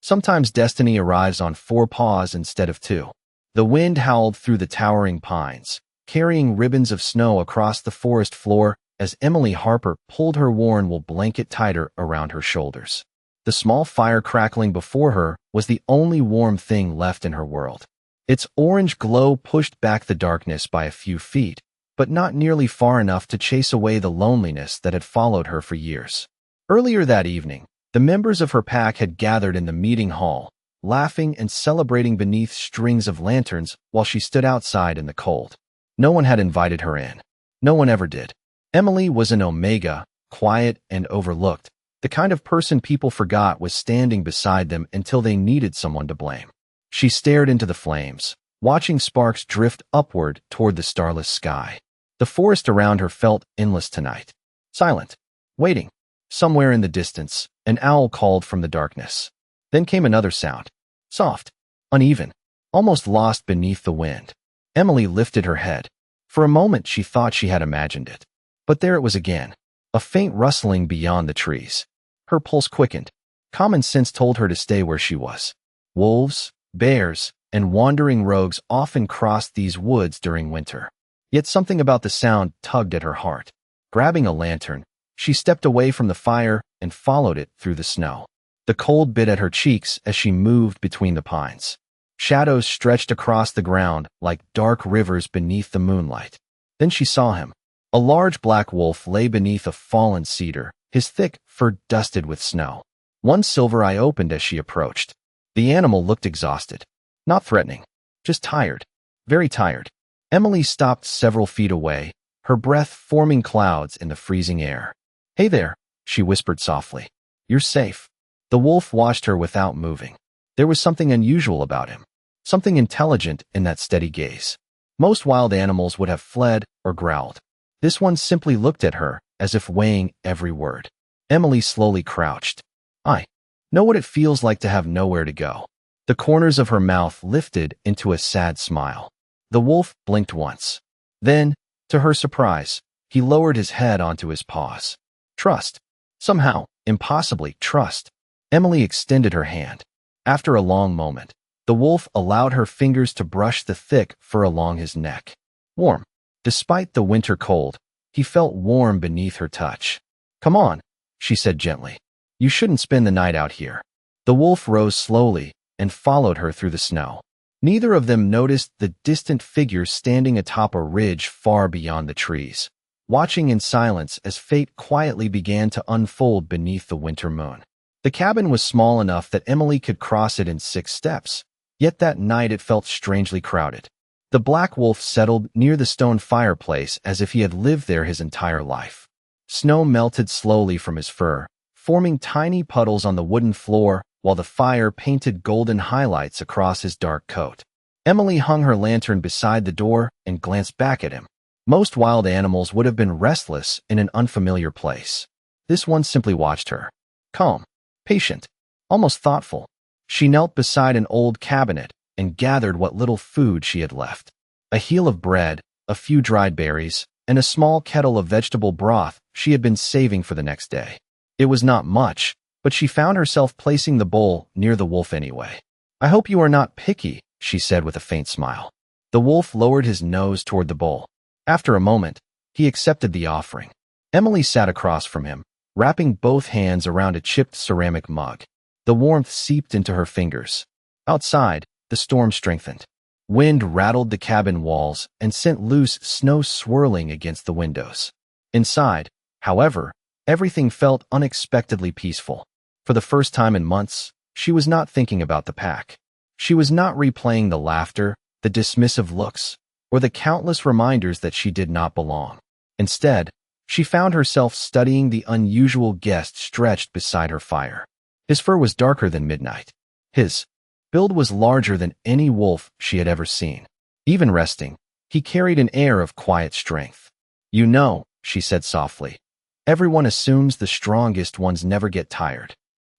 Sometimes destiny arrives on 4 paws instead of 2. The wind howled through the towering pines, carrying ribbons of snow across the forest floor as Emily Harper pulled her worn wool blanket tighter around her shoulders. The small fire crackling before her was the only warm thing left in her world. Its orange glow pushed back the darkness by a few feet, but not nearly far enough to chase away the loneliness that had followed her for years. Earlier that evening, the members of her pack had gathered in the meeting hall, laughing and celebrating beneath strings of lanterns while she stood outside in the cold. No one had invited her in. No one ever did. Emily was an Omega, quiet and overlooked, the kind of person people forgot was standing beside them until they needed someone to blame. She stared into the flames, watching sparks drift upward toward the starless sky. The forest around her felt endless tonight. Silent. Waiting. Somewhere in the distance, an owl called from the darkness. Then came another sound. Soft. Uneven. Almost lost beneath the wind. Emily lifted her head. For a moment she thought she had imagined it. But there it was again. A faint rustling beyond the trees. Her pulse quickened. Common sense told her to stay where she was. Wolves, bears, and wandering rogues often crossed these woods during winter. Yet something about the sound tugged at her heart. Grabbing a lantern, she stepped away from the fire and followed it through the snow. The cold bit at her cheeks as she moved between the pines. Shadows stretched across the ground like dark rivers beneath the moonlight. Then she saw him. A large black wolf lay beneath a fallen cedar, his thick fur dusted with snow. One silver eye opened as she approached. The animal looked exhausted. Not threatening. Just tired. Very tired. Emily stopped several feet away, her breath forming clouds in the freezing air. "Hey there," she whispered softly. "You're safe." The wolf watched her without moving. There was something unusual about him. Something intelligent in that steady gaze. Most wild animals would have fled or growled. This one simply looked at her, as if weighing every word. Emily slowly crouched. "I know what it feels like to have nowhere to go." The corners of her mouth lifted into a sad smile. The wolf blinked once. Then, to her surprise, he lowered his head onto his paws. Trust. Somehow, impossibly, trust. Emily extended her hand. After a long moment, the wolf allowed her fingers to brush the thick fur along his neck. Warm. Despite the winter cold, he felt warm beneath her touch. "Come on," she said gently. "You shouldn't spend the night out here." The wolf rose slowly and followed her through the snow. Neither of them noticed the distant figure standing atop a ridge far beyond the trees, watching in silence as fate quietly began to unfold beneath the winter moon. The cabin was small enough that Emily could cross it in 6 steps, yet that night it felt strangely crowded. The black wolf settled near the stone fireplace as if he had lived there his entire life. Snow melted slowly from his fur, forming tiny puddles on the wooden floor while the fire painted golden highlights across his dark coat. Emily hung her lantern beside the door and glanced back at him. Most wild animals would have been restless in an unfamiliar place. This one simply watched her. Calm, patient, almost thoughtful. She knelt beside an old cabinet and gathered what little food she had left. A heel of bread, a few dried berries, and a small kettle of vegetable broth she had been saving for the next day. It was not much, but she found herself placing the bowl near the wolf anyway. "I hope you are not picky," she said with a faint smile. The wolf lowered his nose toward the bowl. After a moment, he accepted the offering. Emily sat across from him, wrapping both hands around a chipped ceramic mug. The warmth seeped into her fingers. Outside, the storm strengthened. Wind rattled the cabin walls and sent loose snow swirling against the windows. Inside, however, everything felt unexpectedly peaceful. For the first time in months, she was not thinking about the pack. She was not replaying the laughter, the dismissive looks, or the countless reminders that she did not belong. Instead, she found herself studying the unusual guest stretched beside her fire. His fur was darker than midnight. His build was larger than any wolf she had ever seen. Even resting, he carried an air of quiet strength. "You know," she said softly, "everyone assumes the strongest ones never get tired."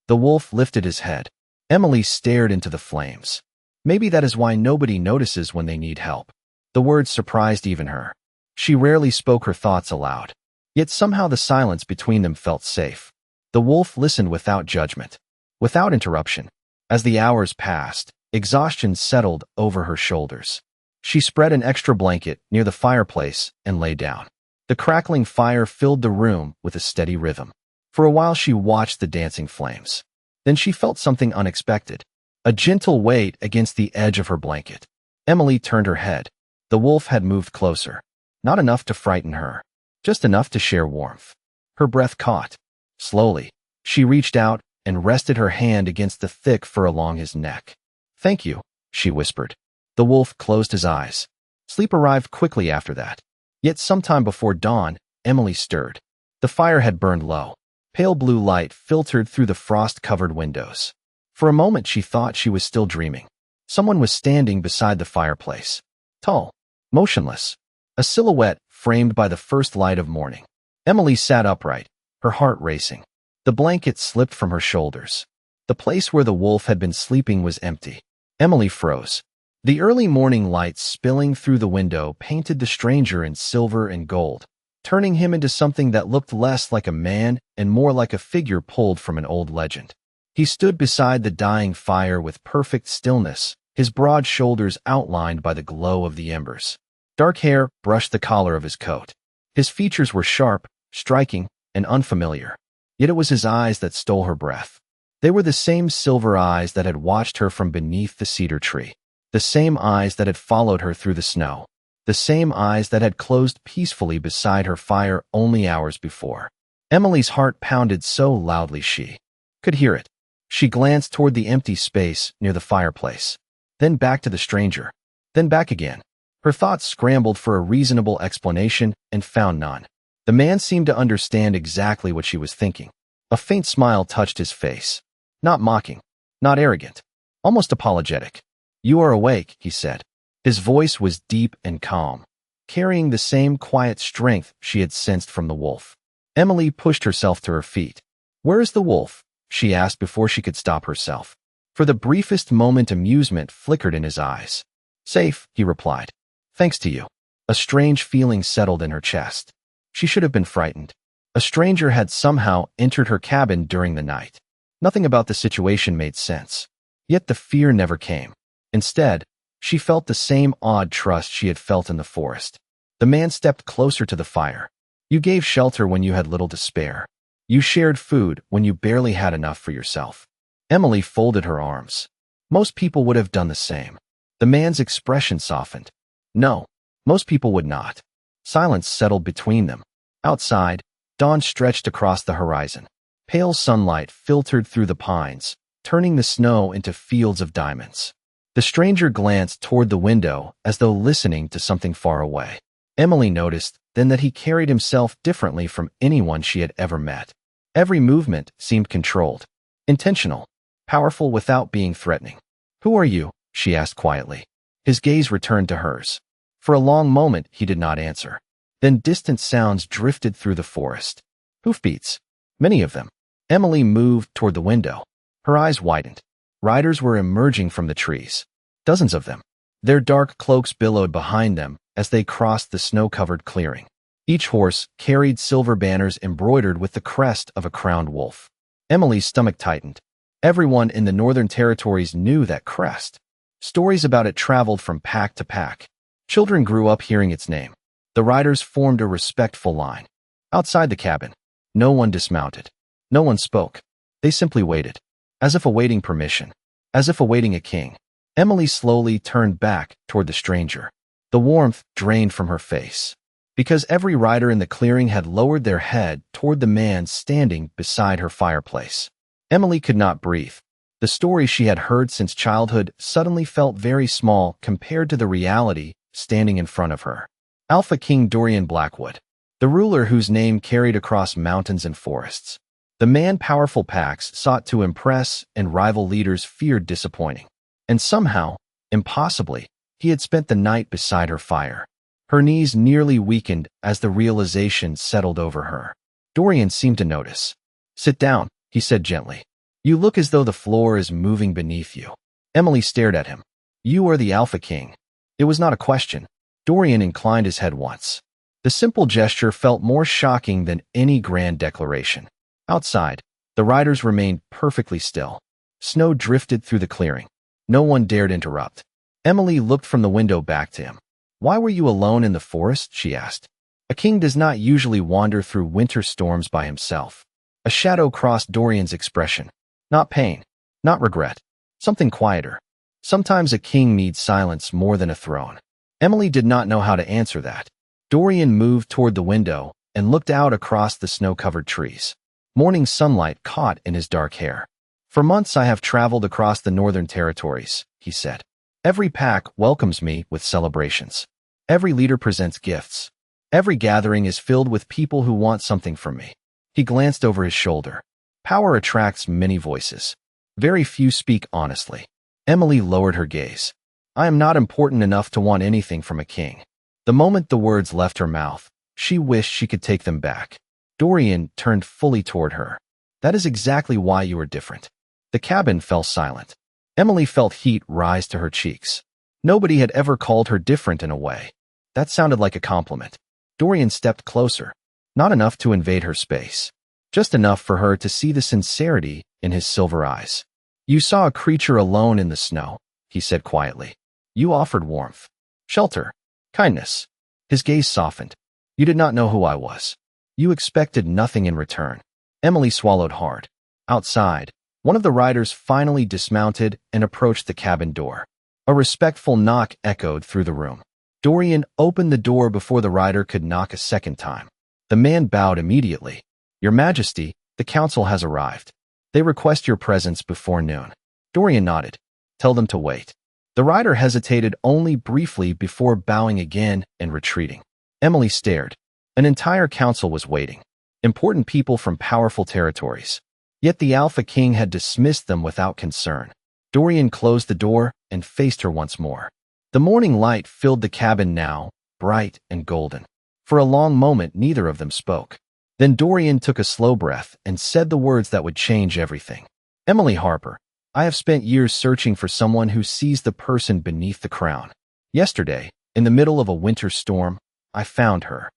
The wolf lifted his head. Emily stared into the flames. Maybe that is why nobody notices when they need help. The words surprised even her. She rarely spoke her thoughts aloud. Yet somehow the silence between them felt safe. The wolf listened without judgment, without interruption. As the hours passed, exhaustion settled over her shoulders. She spread an extra blanket near the fireplace and lay down. The crackling fire filled the room with a steady rhythm. For a while she watched the dancing flames. Then she felt something unexpected, a gentle weight against the edge of her blanket. Emily turned her head. The wolf had moved closer. Not enough to frighten her, just enough to share warmth. Her breath caught. Slowly, she reached out and rested her hand against the thick fur along his neck. "Thank you," she whispered. The wolf closed his eyes. Sleep arrived quickly after that. Yet sometime before dawn, Emily stirred. The fire had burned low. Pale blue light filtered through the frost-covered windows. For a moment she thought she was still dreaming. Someone was standing beside the fireplace. Tall, motionless, a silhouette framed by the first light of morning. Emily sat upright, her heart racing. The blanket slipped from her shoulders. The place where the wolf had been sleeping was empty. Emily froze. The early morning light spilling through the window painted the stranger in silver and gold, turning him into something that looked less like a man and more like a figure pulled from an old legend. He stood beside the dying fire with perfect stillness, his broad shoulders outlined by the glow of the embers. Dark hair brushed the collar of his coat. His features were sharp, striking, and unfamiliar. Yet it was his eyes that stole her breath. They were the same silver eyes that had watched her from beneath the cedar tree. The same eyes that had followed her through the snow. The same eyes that had closed peacefully beside her fire only hours before. Emily's heart pounded so loudly she could hear it. She glanced toward the empty space near the fireplace, then back to the stranger, then back again. Her thoughts scrambled for a reasonable explanation and found none. The man seemed to understand exactly what she was thinking. A faint smile touched his face. Not mocking, not arrogant, almost apologetic. "You are awake," he said. His voice was deep and calm, carrying the same quiet strength she had sensed from the wolf. Emily pushed herself to her feet. "Where is the wolf?" she asked before she could stop herself. For the briefest moment amusement flickered in his eyes. "Safe," he replied. "Thanks to you." A strange feeling settled in her chest. She should have been frightened. A stranger had somehow entered her cabin during the night. Nothing about the situation made sense. Yet the fear never came. Instead, she felt the same odd trust she had felt in the forest. The man stepped closer to the fire. "You gave shelter when you had little to spare. You shared food when you barely had enough for yourself." Emily folded her arms. Most people would have done the same. The man's expression softened. No, most people would not. Silence settled between them. Outside, dawn stretched across the horizon. Pale sunlight filtered through the pines, turning the snow into fields of diamonds. The stranger glanced toward the window as though listening to something far away. Emily noticed then that he carried himself differently from anyone she had ever met. Every movement seemed controlled, intentional, powerful without being threatening. "Who are you?" she asked quietly. His gaze returned to hers. For a long moment he did not answer. Then distant sounds drifted through the forest. Hoofbeats. Many of them. Emily moved toward the window. Her eyes widened. Riders were emerging from the trees. Dozens of them. Their dark cloaks billowed behind them as they crossed the snow-covered clearing. Each horse carried silver banners embroidered with the crest of a crowned wolf. Emily's stomach tightened. Everyone in the Northern Territories knew that crest. Stories about it traveled from pack to pack. Children grew up hearing its name. The riders formed a respectful line. Outside the cabin, no one dismounted. No one spoke. They simply waited, as if awaiting permission, as if awaiting a king. Emily slowly turned back toward the stranger. The warmth drained from her face, because every rider in the clearing had lowered their head toward the man standing beside her fireplace. Emily could not breathe. The story she had heard since childhood suddenly felt very small compared to the reality standing in front of her. Alpha King Dorian Blackwood, the ruler whose name carried across mountains and forests. The man powerful packs sought to impress and rival leaders feared disappointing. And somehow, impossibly, he had spent the night beside her fire. Her knees nearly weakened as the realization settled over her. Dorian seemed to notice. "Sit down," he said gently. "You look as though the floor is moving beneath you." Emily stared at him. "You are the Alpha King." It was not a question. Dorian inclined his head once. The simple gesture felt more shocking than any grand declaration. Outside, the riders remained perfectly still. Snow drifted through the clearing. No one dared interrupt. Emily looked from the window back to him. "Why were you alone in the forest?" she asked. "A king does not usually wander through winter storms by himself." A shadow crossed Dorian's expression. Not pain, not regret, something quieter. Sometimes a king needs silence more than a throne. Emily did not know how to answer that. Dorian moved toward the window and looked out across the snow-covered trees. Morning sunlight caught in his dark hair. "For months I have traveled across the northern territories," he said. "Every pack welcomes me with celebrations. Every leader presents gifts. Every gathering is filled with people who want something from me." He glanced over his shoulder. Power attracts many voices. Very few speak honestly. Emily lowered her gaze. "I am not important enough to want anything from a king." The moment the words left her mouth, she wished she could take them back. Dorian turned fully toward her. "That is exactly why you are different." The cabin fell silent. Emily felt heat rise to her cheeks. Nobody had ever called her different in a way. That sounded like a compliment. Dorian stepped closer. Not enough to invade her space. Just enough for her to see the sincerity in his silver eyes. "You saw a creature alone in the snow," he said quietly. "You offered warmth, shelter, kindness." His gaze softened. "You did not know who I was. You expected nothing in return." Emily swallowed hard. Outside, one of the riders finally dismounted and approached the cabin door. A respectful knock echoed through the room. Dorian opened the door before the rider could knock a second time. The man bowed immediately. "Your Majesty, the council has arrived. They request your presence before noon." Dorian nodded. "Tell them to wait." The rider hesitated only briefly before bowing again and retreating. Emily stared. An entire council was waiting. Important people from powerful territories. Yet the Alpha King had dismissed them without concern. Dorian closed the door and faced her once more. The morning light filled the cabin now, bright and golden. For a long moment, neither of them spoke. Then Dorian took a slow breath and said the words that would change everything. "Emily Harper, I have spent years searching for someone who sees the person beneath the crown. Yesterday, in the middle of a winter storm, I found her."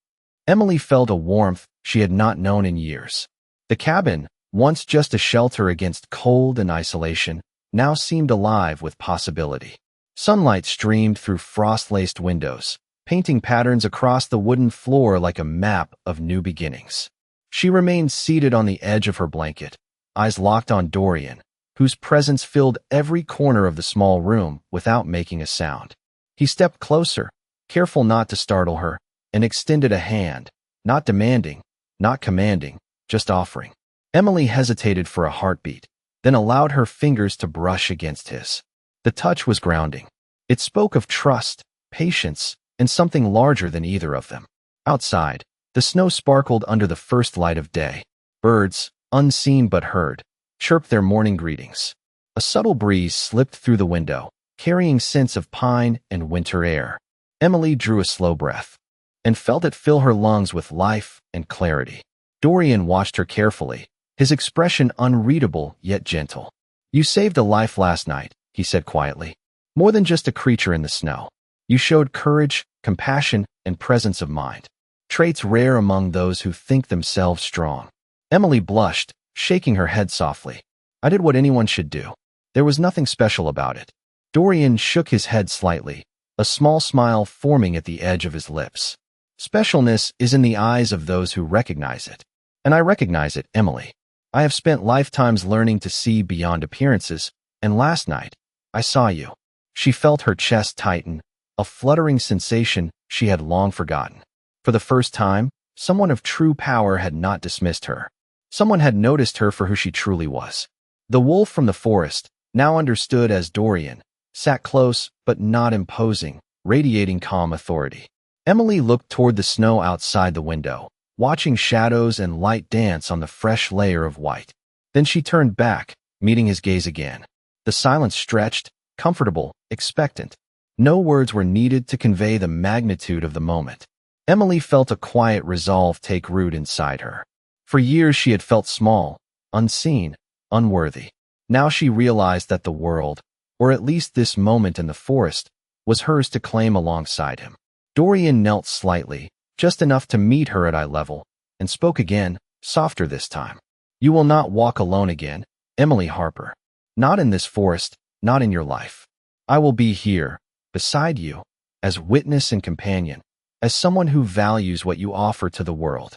Emily felt a warmth she had not known in years. The cabin, once just a shelter against cold and isolation, now seemed alive with possibility. Sunlight streamed through frost-laced windows, painting patterns across the wooden floor like a map of new beginnings. She remained seated on the edge of her blanket, eyes locked on Dorian, whose presence filled every corner of the small room without making a sound. He stepped closer, careful not to startle her, and extended a hand, not demanding, not commanding, just offering. Emily hesitated for a heartbeat, then allowed her fingers to brush against his. The touch was grounding. It spoke of trust, patience, and something larger than either of them. Outside, the snow sparkled under the first light of day. Birds, unseen but heard, chirped their morning greetings. A subtle breeze slipped through the window, carrying scents of pine and winter air. Emily drew a slow breath and felt it fill her lungs with life and clarity. Dorian watched her carefully, his expression unreadable yet gentle. "You saved a life last night," he said quietly. "More than just a creature in the snow. You showed courage, compassion, and presence of mind. Traits rare among those who think themselves strong." Emily blushed, shaking her head softly. "I did what anyone should do. There was nothing special about it." Dorian shook his head slightly, a small smile forming at the edge of his lips. "Specialness is in the eyes of those who recognize it. And I recognize it, Emily. I have spent lifetimes learning to see beyond appearances, and last night, I saw you." She felt her chest tighten, a fluttering sensation she had long forgotten. For the first time, someone of true power had not dismissed her. Someone had noticed her for who she truly was. The wolf from the forest, now understood as Dorian, sat close but not imposing, radiating calm authority. Emily looked toward the snow outside the window, watching shadows and light dance on the fresh layer of white. Then she turned back, meeting his gaze again. The silence stretched, comfortable, expectant. No words were needed to convey the magnitude of the moment. Emily felt a quiet resolve take root inside her. For years she had felt small, unseen, unworthy. Now she realized that the world, or at least this moment in the forest, was hers to claim alongside him. Dorian knelt slightly, just enough to meet her at eye level, and spoke again, softer this time. "You will not walk alone again, Emily Harper. Not in this forest, not in your life. I will be here, beside you, as witness and companion, as someone who values what you offer to the world."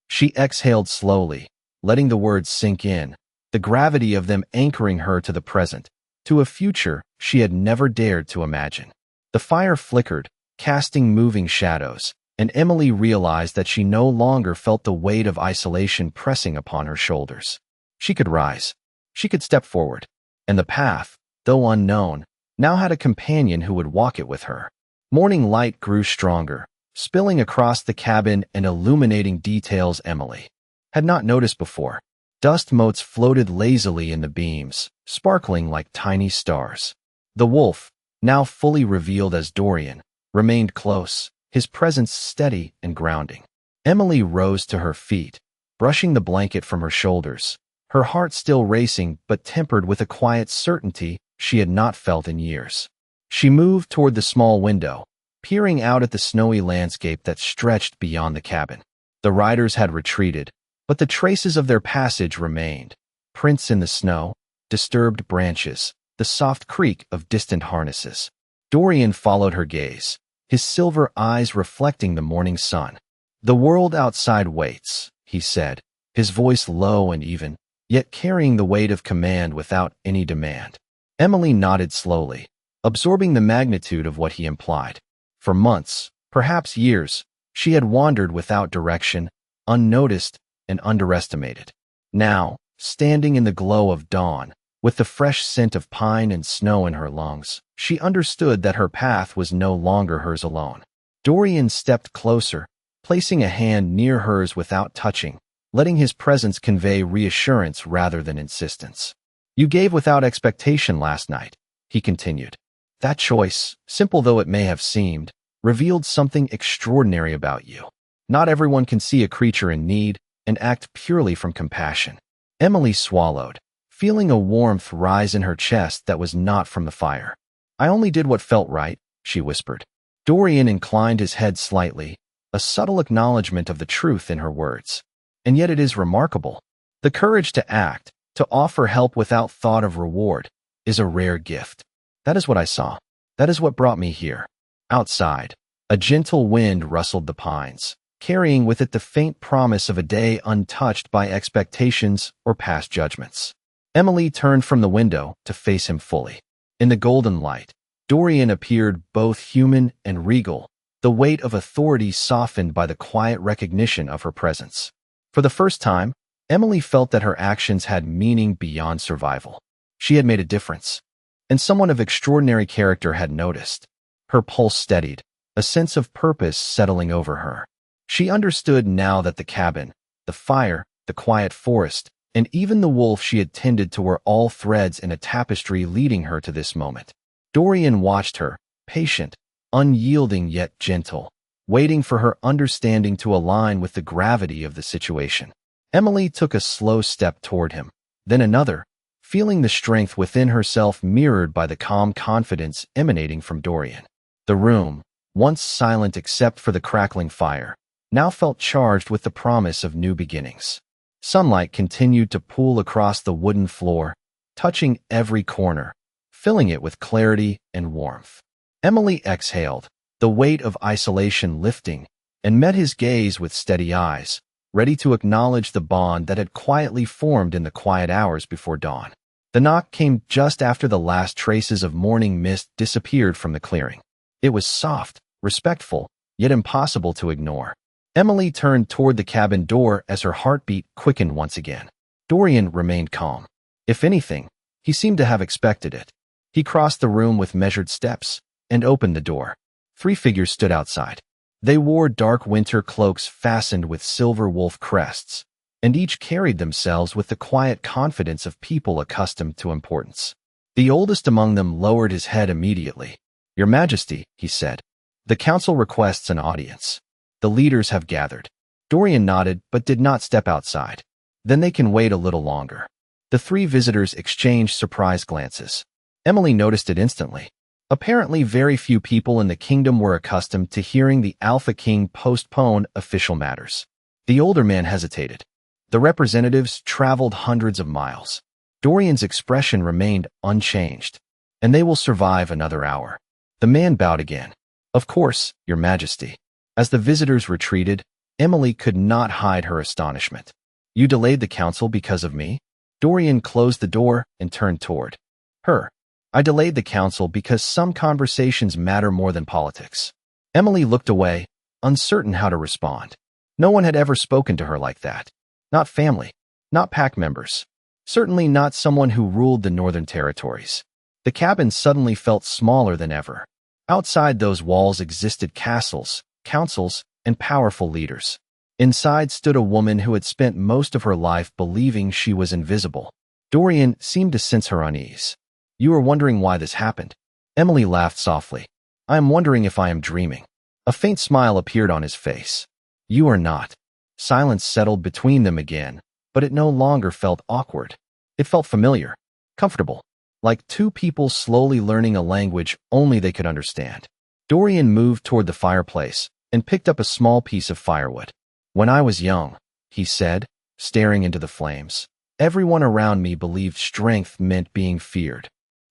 She exhaled slowly, letting the words sink in, the gravity of them anchoring her to the present, to a future she had never dared to imagine. The fire flickered, casting moving shadows, and Emily realized that she no longer felt the weight of isolation pressing upon her shoulders. She could rise. She could step forward. And the path, though unknown, now had a companion who would walk it with her. Morning light grew stronger, spilling across the cabin and illuminating details Emily had not noticed before. Dust motes floated lazily in the beams, sparkling like tiny stars. The wolf, now fully revealed as Dorian, remained close, his presence steady and grounding. Emily rose to her feet, brushing the blanket from her shoulders, her heart still racing but tempered with a quiet certainty she had not felt in years. She moved toward the small window, peering out at the snowy landscape that stretched beyond the cabin. The riders had retreated, but the traces of their passage remained. Prints in the snow, disturbed branches, the soft creak of distant harnesses. Dorian followed her gaze, his silver eyes reflecting the morning sun. "The world outside waits," he said, his voice low and even, yet carrying the weight of command without any demand. Emily nodded slowly, absorbing the magnitude of what he implied. For months, perhaps years, she had wandered without direction, unnoticed and underestimated. Now, standing in the glow of dawn, with the fresh scent of pine and snow in her lungs, she understood that her path was no longer hers alone. Dorian stepped closer, placing a hand near hers without touching, letting his presence convey reassurance rather than insistence. "You gave without expectation last night," he continued. "That choice, simple though it may have seemed, revealed something extraordinary about you. Not everyone can see a creature in need and act purely from compassion." Emily swallowed, feeling a warmth rise in her chest that was not from the fire. "I only did what felt right," she whispered. Dorian inclined his head slightly, a subtle acknowledgement of the truth in her words. "And yet it is remarkable. The courage to act, to offer help without thought of reward, is a rare gift. That is what I saw. That is what brought me here." Outside, a gentle wind rustled the pines, carrying with it the faint promise of a day untouched by expectations or past judgments. Emily turned from the window to face him fully. In the golden light, Dorian appeared both human and regal, the weight of authority softened by the quiet recognition of her presence. For the first time, Emily felt that her actions had meaning beyond survival. She had made a difference, and someone of extraordinary character had noticed. Her pulse steadied, a sense of purpose settling over her. She understood now that the cabin, the fire, the quiet forest, and even the wolf she had tended to were all threads in a tapestry leading her to this moment. Dorian watched her, patient, unyielding yet gentle, waiting for her understanding to align with the gravity of the situation. Emily took a slow step toward him, then another, feeling the strength within herself mirrored by the calm confidence emanating from Dorian. The room, once silent except for the crackling fire, now felt charged with the promise of new beginnings. Sunlight continued to pool across the wooden floor, touching every corner, filling it with clarity and warmth. Emily exhaled, the weight of isolation lifting, and met his gaze with steady eyes, ready to acknowledge the bond that had quietly formed in the quiet hours before dawn. The knock came just after the last traces of morning mist disappeared from the clearing. It was soft, respectful, yet impossible to ignore. Emily turned toward the cabin door as her heartbeat quickened once again. Dorian remained calm. If anything, he seemed to have expected it. He crossed the room with measured steps and opened the door. 3 figures stood outside. They wore dark winter cloaks fastened with silver wolf crests, and each carried themselves with the quiet confidence of people accustomed to importance. The oldest among them lowered his head immediately. "Your Majesty," he said, "the council requests an audience. The leaders have gathered." Dorian nodded but did not step outside. "Then they can wait a little longer." The 3 visitors exchanged surprised glances. Emily noticed it instantly. Apparently very few people in the kingdom were accustomed to hearing the Alpha King postpone official matters. The older man hesitated. The representatives traveled hundreds of miles. Dorian's expression remained unchanged. And they will survive another hour. The man bowed again. Of course, Your Majesty. As the visitors retreated, Emily could not hide her astonishment. You delayed the council because of me? Dorian closed the door and turned toward her. I delayed the council because some conversations matter more than politics. Emily looked away, uncertain how to respond. No one had ever spoken to her like that. Not family, not pack members. Certainly not someone who ruled the Northern Territories. The cabin suddenly felt smaller than ever. Outside those walls existed castles, councils, and powerful leaders. Inside stood a woman who had spent most of her life believing she was invisible. Dorian seemed to sense her unease. You are wondering why this happened? Emily laughed softly. I am wondering if I am dreaming. A faint smile appeared on his face. You are not. Silence settled between them again, but it no longer felt awkward. It felt familiar, comfortable, like two people slowly learning a language only they could understand. Dorian moved toward the fireplace and picked up a small piece of firewood. When I was young, he said, staring into the flames, everyone around me believed strength meant being feared.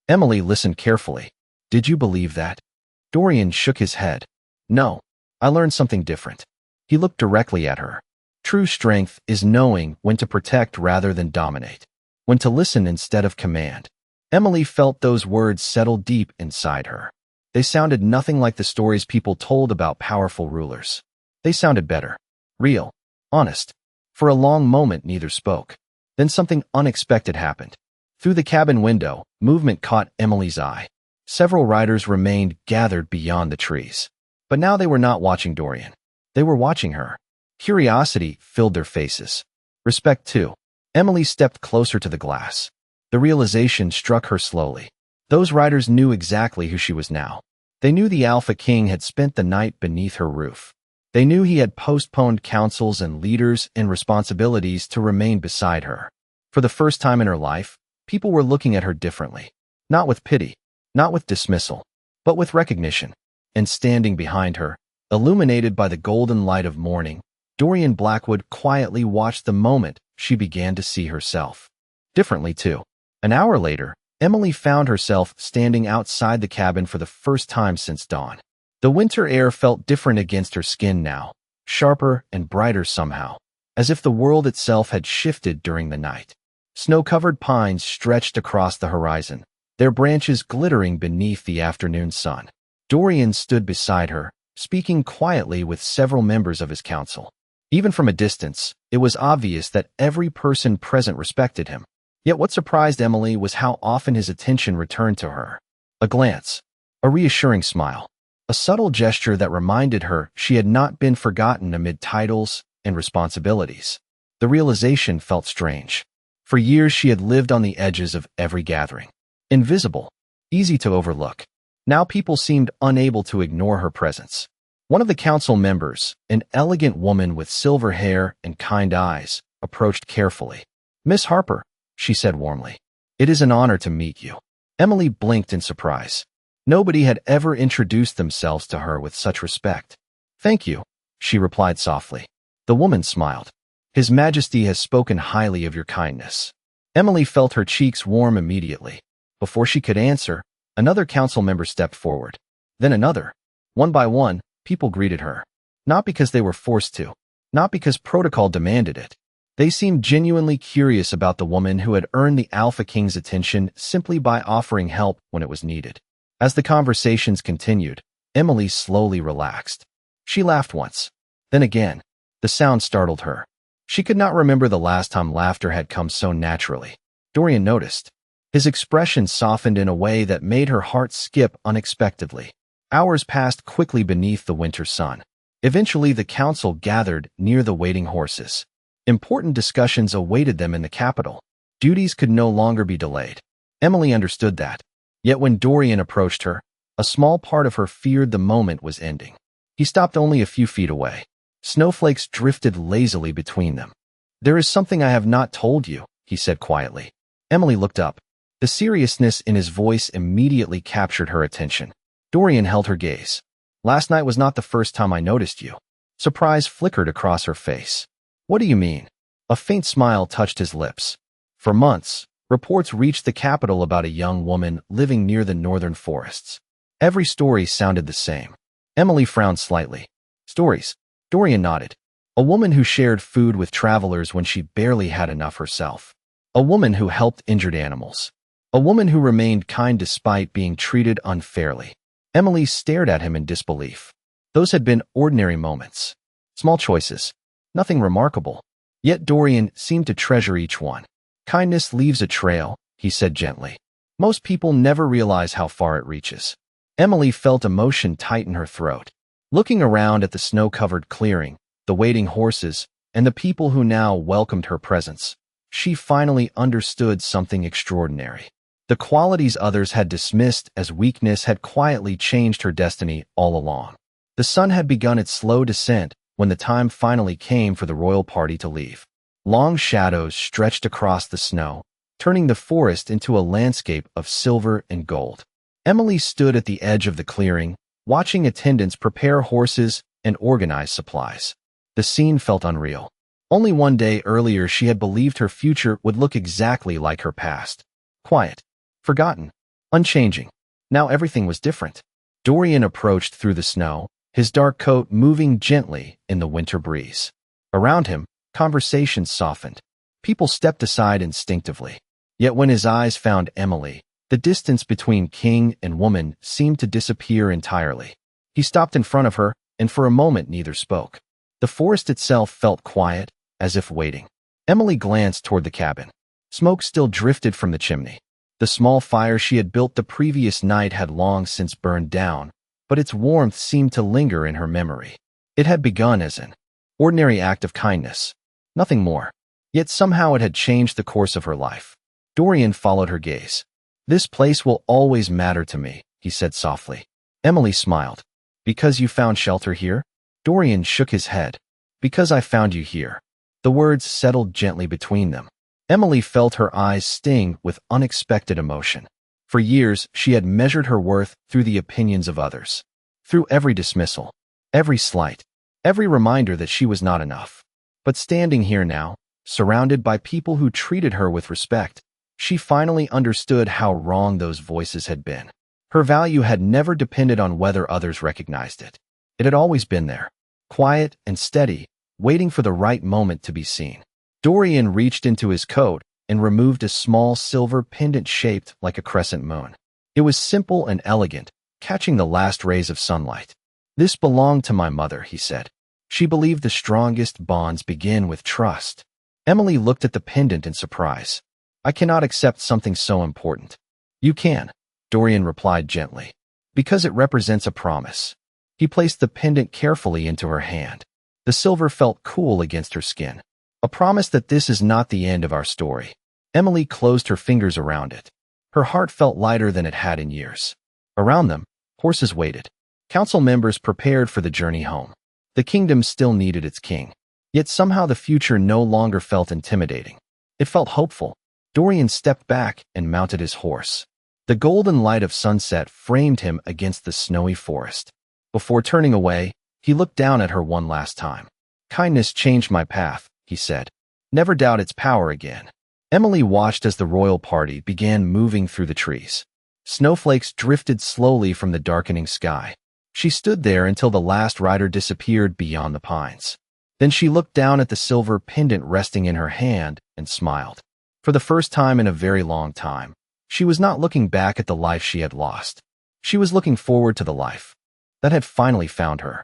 Emily listened carefully. Did you believe that? Dorian shook his head. No, I learned something different. He looked directly at her. True strength is knowing when to protect rather than dominate, when to listen instead of command. Emily felt those words settle deep inside her. They sounded nothing like the stories people told about powerful rulers. They sounded better, real, honest. For a long moment, neither spoke. Then something unexpected happened. Through the cabin window, movement caught Emily's eye. Several riders remained gathered beyond the trees. But now they were not watching Dorian. They were watching her. Curiosity filled their faces. Respect too. Emily stepped closer to the glass. The realization struck her slowly. Those riders knew exactly who she was now. They knew the Alpha King had spent the night beneath her roof. They knew he had postponed councils and leaders and responsibilities to remain beside her. For the first time in her life, people were looking at her differently. Not with pity, not with dismissal, but with recognition. And standing behind her, illuminated by the golden light of morning, Dorian Blackwood quietly watched the moment she began to see herself. Differently too. An hour later, Emily found herself standing outside the cabin for the first time since dawn. The winter air felt different against her skin now, sharper and brighter somehow, as if the world itself had shifted during the night. Snow-covered pines stretched across the horizon, their branches glittering beneath the afternoon sun. Dorian stood beside her, speaking quietly with several members of his council. Even from a distance, it was obvious that every person present respected him. Yet what surprised Emily was how often his attention returned to her. A glance, a reassuring smile, a subtle gesture that reminded her she had not been forgotten amid titles and responsibilities. The realization felt strange. For years she had lived on the edges of every gathering. Invisible, easy to overlook. Now people seemed unable to ignore her presence. One of the council members, an elegant woman with silver hair and kind eyes, approached carefully. Miss Harper, she said warmly, it is an honor to meet you. Emily blinked in surprise. Nobody had ever introduced themselves to her with such respect. Thank you, she replied softly. The woman smiled. His Majesty has spoken highly of your kindness. Emily felt her cheeks warm immediately. Before she could answer, another council member stepped forward. Then another. One by one, people greeted her. Not because they were forced to. Not because protocol demanded it. They seemed genuinely curious about the woman who had earned the Alpha King's attention simply by offering help when it was needed. As the conversations continued, Emily slowly relaxed. She laughed once. Then again. The sound startled her. She could not remember the last time laughter had come so naturally. Dorian noticed. His expression softened in a way that made her heart skip unexpectedly. Hours passed quickly beneath the winter sun. Eventually, the council gathered near the waiting horses. Important discussions awaited them in the capital. Duties could no longer be delayed. Emily understood that. Yet when Dorian approached her, a small part of her feared the moment was ending. He stopped only a few feet away. Snowflakes drifted lazily between them. There is something I have not told you, he said quietly. Emily looked up. The seriousness in his voice immediately captured her attention. Dorian held her gaze. Last night was not the first time I noticed you. Surprise flickered across her face. What do you mean? A faint smile touched his lips. For months, Reports reached the capital about a young woman living near the northern forests. Every story sounded the same. Emily frowned slightly. Stories. Dorian nodded. A woman who shared food with travelers when she barely had enough herself. A woman who helped injured animals. A woman who remained kind despite being treated unfairly. Emily stared at him in disbelief. Those had been ordinary moments. Small choices. Nothing remarkable. Yet Dorian seemed to treasure each one. Kindness leaves a trail, he said gently. Most people never realize how far it reaches. Emily felt emotion tighten her throat. Looking around at the snow-covered clearing, the waiting horses, and the people who now welcomed her presence, she finally understood something extraordinary. The qualities others had dismissed as weakness had quietly changed her destiny all along. The sun had begun its slow descent when the time finally came for the royal party to leave. Long shadows stretched across the snow, turning the forest into a landscape of silver and gold. Emily stood at the edge of the clearing, watching attendants prepare horses and organize supplies. The scene felt unreal. Only one day earlier she had believed her future would look exactly like her past. Quiet, forgotten, unchanging. Now everything was different. Dorian approached through the snow, his dark coat moving gently in the winter breeze. Around him, conversations softened. People stepped aside instinctively. Yet when his eyes found Emily, the distance between king and woman seemed to disappear entirely. He stopped in front of her, and for a moment neither spoke. The forest itself felt quiet, as if waiting. Emily glanced toward the cabin. Smoke still drifted from the chimney. The small fire she had built the previous night had long since burned down, but its warmth seemed to linger in her memory. It had begun as an ordinary act of kindness. Nothing more. Yet somehow it had changed the course of her life. Dorian followed her gaze. "This place will always matter to me," he said softly. Emily smiled. "Because you found shelter here?" Dorian shook his head. "Because I found you here." The words settled gently between them. Emily felt her eyes sting with unexpected emotion. For years, she had measured her worth through the opinions of others. Through every dismissal, every slight, every reminder that she was not enough. But standing here now, surrounded by people who treated her with respect, she finally understood how wrong those voices had been. Her value had never depended on whether others recognized it. It had always been there, quiet and steady, waiting for the right moment to be seen. Dorian reached into his coat and removed a small silver pendant shaped like a crescent moon. It was simple and elegant, catching the last rays of sunlight. "This belonged to my mother," he said. "She believed the strongest bonds begin with trust." Emily looked at the pendant in surprise. "I cannot accept something so important." "You can," Dorian replied gently, "because it represents a promise." He placed the pendant carefully into her hand. The silver felt cool against her skin. "A promise that this is not the end of our story." Emily closed her fingers around it. Her heart felt lighter than it had in years. Around them, horses waited. Council members prepared for the journey home. The kingdom still needed its king. Yet somehow the future no longer felt intimidating. It felt hopeful. Dorian stepped back and mounted his horse. The golden light of sunset framed him against the snowy forest. Before turning away, he looked down at her one last time. "Kindness changed my path," he said. "Never doubt its power again." Emily watched as the royal party began moving through the trees. Snowflakes drifted slowly from the darkening sky. She stood there until the last rider disappeared beyond the pines. Then she looked down at the silver pendant resting in her hand and smiled. For the first time in a very long time, she was not looking back at the life she had lost. She was looking forward to the life that had finally found her.